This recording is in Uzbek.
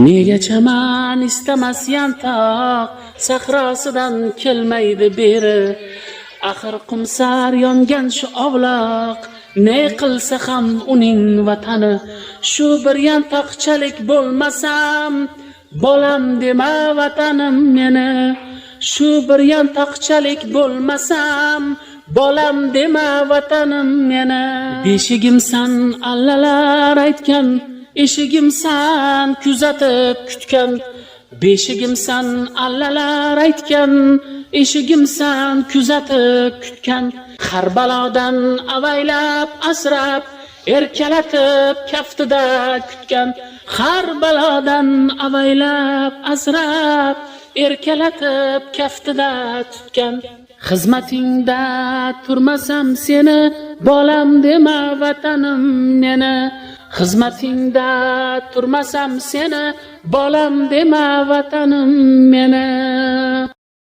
Negacha men istamas yantoq sahrosidan kelmaydi beri. Axir qumsar yongan shu ovloq, ne qilsa ham uning vatani. Shu bir yantoqchalik bo'lmasam, bolam dema vatanim meni. Shu bir yantoqchalik bo'lmasam, bolam dema vatanim meni. Beshigimsan allalar aytgan, eshigimsan kuzatib kutgan. Beshigimsan allalar aytgan, eshigimsan kuzatib kutgan. Har balodan avaylab asrab, erkalatib kaftida kutgan. Har balodan avaylab asrab, erkalatib kaftida tutgan. Xizmatingda turmasam seni, bolam dema vatanim meni. Xizmatingda turmasam seni, bolam dema vatanim meni.